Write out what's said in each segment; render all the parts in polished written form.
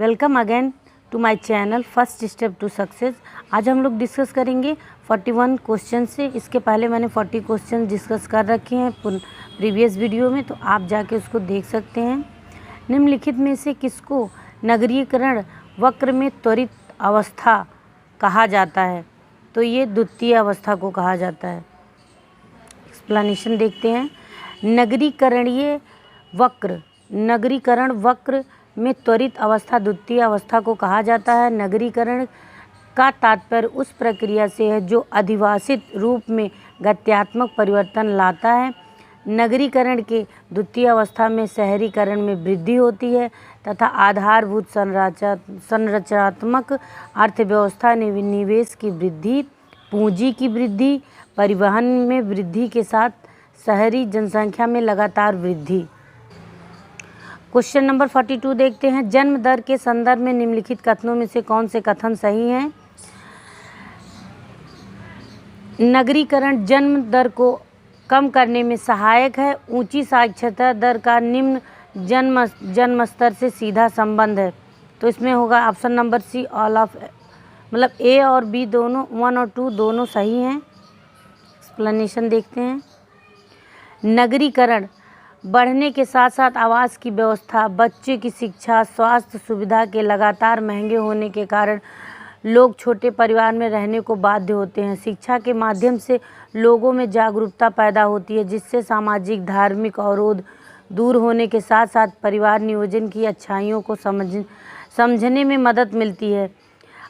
Welcome again to my channel first step to success. आज हम लोग डिस्कस करेंगे 41 क्वेश्चन से। इसके पहले मैंने 40 क्वेश्चन डिस्कस कर रखे हैं प्रीवियस वीडियो में, तो आप जाके उसको देख सकते हैं। निम्नलिखित में से किसको नगरीकरण वक्र में त्वरित अवस्था कहा जाता है? तो ये द्वितीय अवस्था को कहा जाता है। एक्सप्लेनेशन देखते हैं। नगरीकरण वक्र में त्वरित अवस्था द्वितीय अवस्था को कहा जाता है। नगरीकरण का तात्पर्य उस प्रक्रिया से है जो अधिवासित रूप में गत्यात्मक परिवर्तन लाता है। नगरीकरण के द्वितीय अवस्था में शहरीकरण में वृद्धि होती है तथा आधारभूत संरचनात्मक अर्थव्यवस्था निवेश की वृद्धि, पूंजी की वृद्धि, परिवहन में वृद्धि के साथ शहरी जनसंख्या में लगातार वृद्धि। क्वेश्चन नंबर 42 देखते हैं। जन्म दर के संदर्भ में निम्नलिखित कथनों में से कौन से कथन सही हैं? नगरीकरण जन्म दर को कम करने में सहायक है। ऊंची साक्षरता दर का निम्न जन्म स्तर से सीधा संबंध है। तो इसमें होगा option number C, all of, मतलब ए और बी दोनों, 1 और 2 दोनों सही हैं। एक्सप्लेनेशन देखते हैं। नगरीकरण बढ़ने के साथ साथ आवास की व्यवस्था, बच्चे की शिक्षा, स्वास्थ्य सुविधा के लगातार महंगे होने के कारण लोग छोटे परिवार में रहने को बाध्य होते हैं। शिक्षा के माध्यम से लोगों में जागरूकता पैदा होती है, जिससे सामाजिक धार्मिक अवरोध दूर होने के साथ साथ परिवार नियोजन की अच्छाइयों को समझने में मदद मिलती है।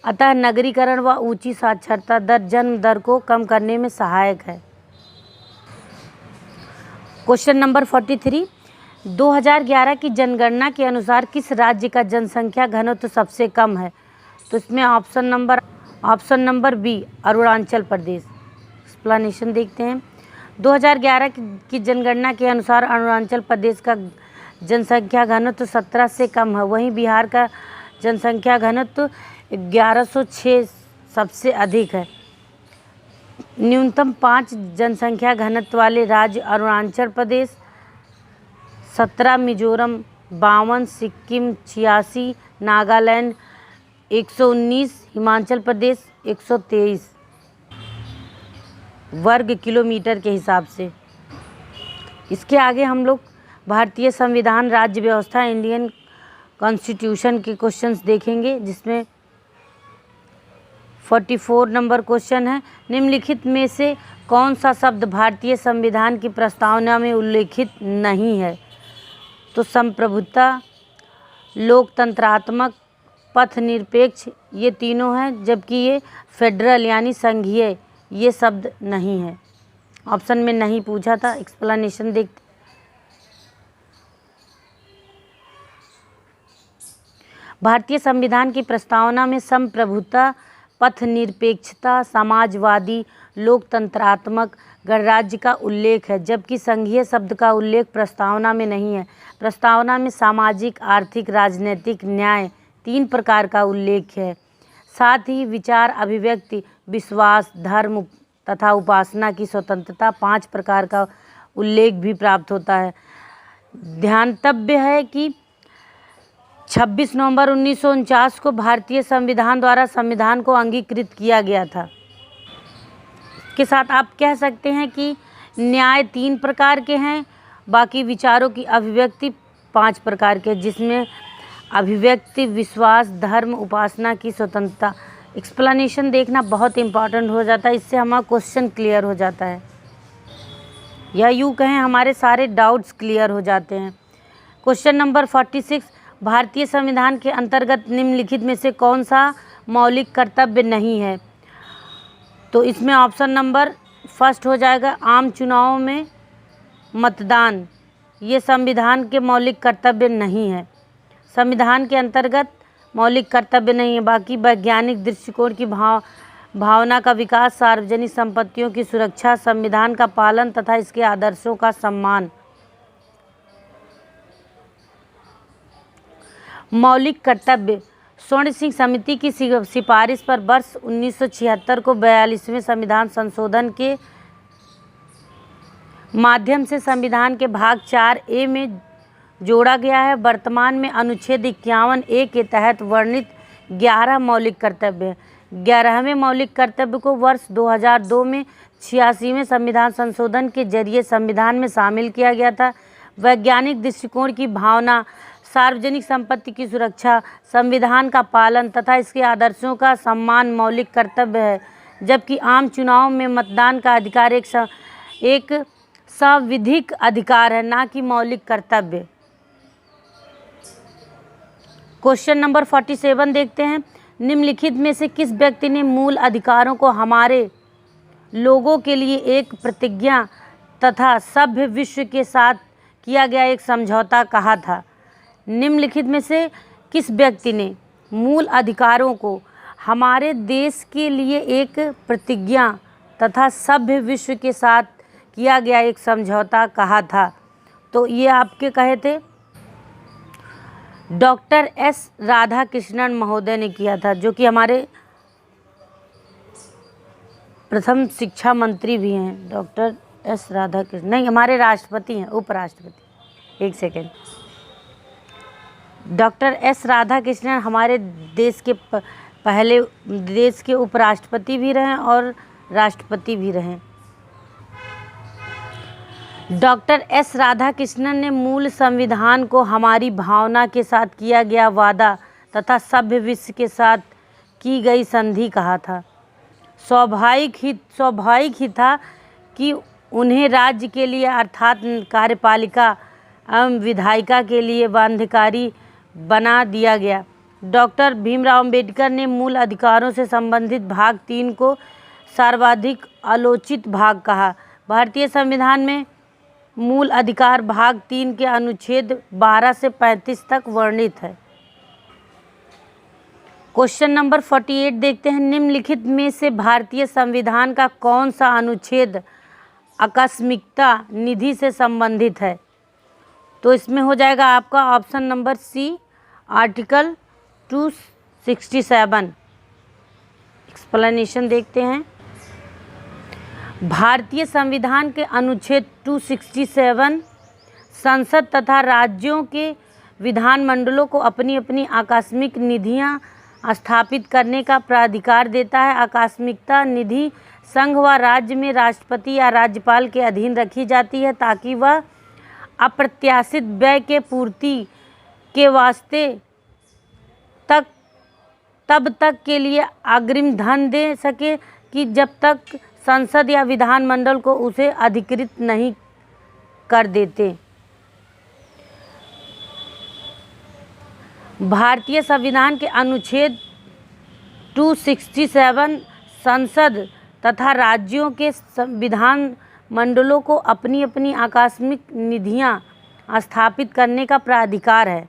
अतः नगरीकरण व ऊंची साक्षरता दर जन्म दर को कम करने में सहायक है। Question number 43। 2011 की जनगणना के अनुसार किस राज्य का जनसंख्या घनत्व सबसे कम है? तो इसमें option number B, Arunachal Pradesh. Explanation देखते हैं। 2011 की जनगणना के अनुसार अरुणाचल प्रदेश का जनसंख्या घनत्व 17 से कम है। वहीं बिहार का जनसंख्या घनत्व 1106 सबसे अधिक है। न्यूनतम 5 जनसंख्या घनत्व वाले राज्य अरुणाचल प्रदेश, 17 मिजोरम, 52 सिक्किम, 86 नागालैंड, 119 हिमाचल प्रदेश, 123 वर्ग किलोमीटर के हिसाब से। इसके आगे हम लोग भारतीय संविधान, राज्य व्यवस्था, इंडियन कॉन्स्टिट्यूशन के क्वेश्चंस देखेंगे, जिसमें 44 नंबर क्वेश्चन है। निम्नलिखित में से कौन सा शब्द भारतीय संविधान की प्रस्तावना में उल्लेखित नहीं है? तो संप्रभुता, लोकतंत्रात्मक, पथनिरपेक्ष, ये तीनों हैं, जबकि ये फेडरल यानी संघीय ये शब्द नहीं है। ऑप्शन में नहीं पूछा था। एक्सप्लेनेशन देखते। भारतीय संविधान की प्रस्तावना में संप्रभुता, पथनिरपेक्षता, समाजवादी, लोकतंत्रात्मक, गणराज्य का उल्लेख है, जबकि संघीय शब्द का उल्लेख प्रस्तावना में नहीं है। प्रस्तावना में सामाजिक, आर्थिक, राजनीतिक, न्याय 3 प्रकार का उल्लेख है। साथ ही विचार, अभिव्यक्ति, विश्वास, धर्म तथा उपासना की स्वतंत्रता 5 प्रकार का उल्लेख भी प्राप्त होता है। ध्यातव्य है कि 26 नवंबर 1949 को भारतीय संविधान द्वारा संविधान को अंगीकृत किया गया था। के साथ आप कह सकते हैं कि न्याय 3 प्रकार के हैं, बाकी विचारों की अभिव्यक्ति 5 प्रकार के, जिसमें अभिव्यक्ति, विश्वास, धर्म, उपासना की स्वतंत्रता। एक्सप्लेनेशन देखना बहुत इंपॉर्टेंट हो जाता है, इससे हमारा क्वेश्चन क्लियर हो जाता है, या यूँ कहें हमारे सारे डाउट्स क्लियर हो जाते हैं। Question number 46। भारतीय संविधान के अंतर्गत निम्नलिखित में से कौन सा मौलिक कर्तव्य नहीं है? तो इसमें ऑप्शन नंबर फर्स्ट हो जाएगा, आम चुनावों में मतदान। ये संविधान के मौलिक कर्तव्य नहीं है, संविधान के अंतर्गत मौलिक कर्तव्य नहीं है। बाकी वैज्ञानिक दृष्टिकोण की भावना का विकास, सार्वजनिक संपत्तियों की सुरक्षा, संविधान का पालन तथा इसके आदर्शों का सम्मान। मौलिक कर्तव्य। स्वर्ण सिंह समिति की सिफारिश पर वर्ष 1976 को 42वें संविधान संशोधन के माध्यम से संविधान के भाग 4A में जोड़ा गया है। वर्तमान में अनुच्छेद 51A के तहत वर्णित 11 मौलिक कर्तव्य हैं। 11वें मौलिक कर्तव्य को वर्ष 2002 में 86वें संविधान संशोधन के जरिए संविधान में शामिल किया गया था। वैज्ञानिक दृष्टिकोण की भावना, सार्वजनिक संपत्ति की सुरक्षा, संविधान का पालन तथा इसके आदर्शों का सम्मान मौलिक कर्तव्य है, जबकि आम चुनाव में मतदान का अधिकार एक संवैधानिक अधिकार है, ना कि मौलिक कर्तव्य। क्वेश्चन नंबर 47 देखते हैं। निम्नलिखित में से किस व्यक्ति ने मूल अधिकारों को हमारे लोगों के लिए एक प्रतिज्ञा तथा सभ्य विश्व के साथ किया गया एक समझौता कहा था? निम्नलिखित में से किस व्यक्ति ने मूल अधिकारों को हमारे देश के लिए एक प्रतिज्ञा तथा सभ्य विश्व के साथ किया गया एक समझौता कहा था? तो ये आपके कहे थे डॉक्टर एस राधाकृष्णन महोदय ने किया था, जो कि हमारे प्रथम शिक्षा मंत्री भी हैं। डॉक्टर एस राधाकृष्णन नहीं, हमारे राष्ट्रपति हैं, उपराष्ट्रपति। एक सेकेंड, डॉक्टर एस राधाकृष्णन हमारे देश के पहले देश के उपराष्ट्रपति भी रहे और राष्ट्रपति भी रहे। डॉक्टर एस राधाकृष्णन ने मूल संविधान को हमारी भावना के साथ किया गया वादा तथा सभ्य विश्व के साथ की गई संधि कहा था। स्वाभाविक ही था कि उन्हें राज्य के लिए अर्थात कार्यपालिका एवं विधायिका के लिए बाध्यकारी बना दिया गया। डॉक्टर भीमराव अंबेडकर ने मूल अधिकारों से संबंधित भाग 3 को सर्वाधिक आलोचित भाग कहा। भारतीय संविधान में मूल अधिकार भाग 3 के अनुच्छेद 12 से 35 तक वर्णित है। क्वेश्चन नंबर 48 देखते हैं। निम्नलिखित में से भारतीय संविधान का कौन सा अनुच्छेद आकस्मिकता निधि से संबंधित है? तो इसमें हो जाएगा आपका option number C, article 267। Explanation देखते हैं। भारतीय संविधान के अनुच्छेद 267 संसद तथा राज्यों के विधानमंडलों को अपनी अपनी आकस्मिक निधियां स्थापित करने का प्राधिकार देता है। आकस्मिकता निधि संघ व राज्य में राष्ट्रपति या राज्यपाल के अधीन रखी जाती है ताकि वह अप्रत्याशित व्यय के पूर्ति के वास्ते तब तक के लिए अग्रिम धन दे सके कि जब तक संसद या विधानमंडल को उसे अधिकृत नहीं कर देते। भारतीय संविधान के अनुच्छेद 267 संसद तथा राज्यों के विधान मंडलों को अपनी अपनी आकस्मिक निधियां स्थापित करने का प्राधिकार है।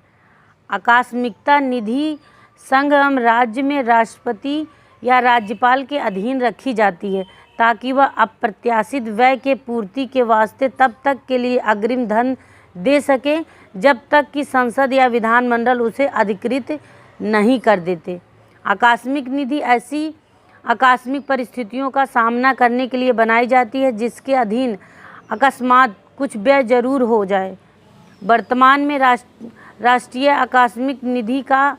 आकस्मिकता निधि संघ एवं राज्य में राष्ट्रपति या राज्यपाल के अधीन रखी जाती है ताकि वह अप्रत्याशित व्यय के पूर्ति के वास्ते तब तक के लिए अग्रिम धन दे सके जब तक कि संसद या विधानमंडल उसे अधिकृत नहीं कर देते। आकस्मिक निधि ऐसी आकस्मिक परिस्थितियों का सामना करने के लिए बनाई जाती है जिसके अधीन अकस्मात कुछ व्यय जरूर हो जाए। वर्तमान में राष्ट्रीय आकस्मिक निधि का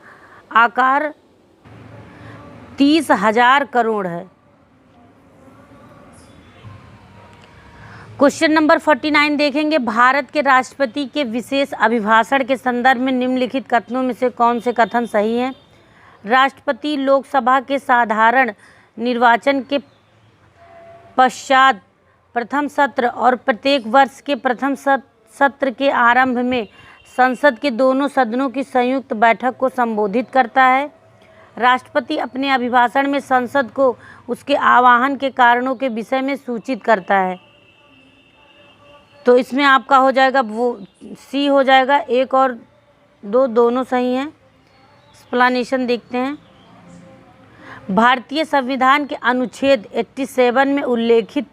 आकार 30,000 करोड़ है। क्वेश्चन नंबर 49 देखेंगे। भारत के राष्ट्रपति के विशेष अभिभाषण के संदर्भ में निम्नलिखित कथनों में से कौन से कथन सही हैं? राष्ट्रपति लोकसभा के साधारण निर्वाचन के पश्चात प्रथम सत्र और प्रत्येक वर्ष के प्रथम सत्र के आरंभ में संसद के दोनों सदनों की संयुक्त बैठक को संबोधित करता है। राष्ट्रपति अपने अभिभाषण में संसद को उसके आह्वान के कारणों के विषय में सूचित करता है। तो इसमें आपका हो जाएगा वो सी हो जाएगा। 1 और 2 दोनों सही हैं। एक्सप्लेनेशन देखते हैं। भारतीय संविधान के अनुच्छेद 87 में उल्लेखित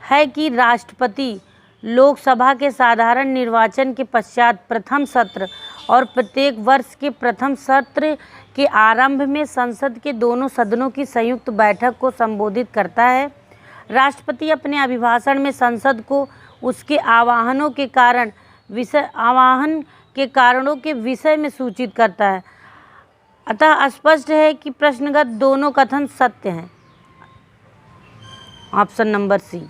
है कि राष्ट्रपति लोकसभा के साधारण निर्वाचन के पश्चात प्रथम सत्र और प्रत्येक वर्ष के प्रथम सत्र के आरंभ में संसद के दोनों सदनों की संयुक्त बैठक को संबोधित करता है। राष्ट्रपति अपने अभिभाषण में संसद को उसके आह्वान के कारणों के विषय में सूचित करता है। अतः स्पष्ट है कि प्रश्नगत दोनों कथन सत्य हैं। Option number C.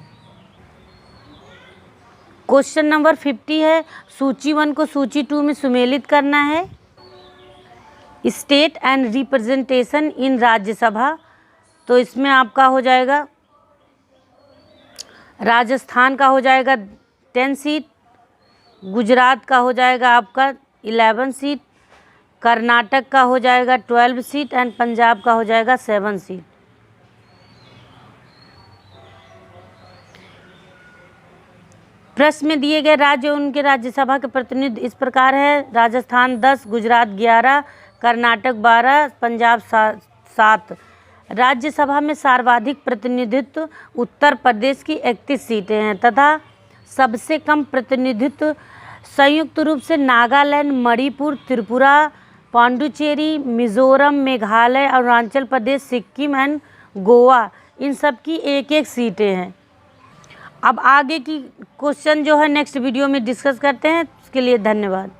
Question number 50 है, सूची 1 को सूची 2 में सुमेलित करना है। State and representation in Rajya Sabha, तो इसमें आपका हो जाएगा राजस्थान का हो जाएगा 10 सीट, गुजरात का हो जाएगा आपका 11 सीट, कर्नाटक का हो जाएगा 12 सीट एंड पंजाब का हो जाएगा 7 सीट। प्रश्न में दिए गए राज्य और उनके राज्यसभा के प्रतिनिधि इस प्रकार है। राजस्थान 10, गुजरात 11, कर्नाटक 12, पंजाब 7। राज्यसभा में सर्वाधिक प्रतिनिधित्व उत्तर प्रदेश की 31 सीटें हैं तथा सबसे कम प्रतिनिधित्व संयुक्त रूप से नागालैंड, मणिपुर, त्रिपुरा, पांडुचेरी, मिजोरम, मेघालय, अरुणाचल प्रदेश, सिक्किम एंड गोवा, इन सब की 1-1 सीटें हैं। अब आगे की क्वेश्चन जो है नेक्स्ट वीडियो में डिस्कस करते हैं। उसके लिए धन्यवाद।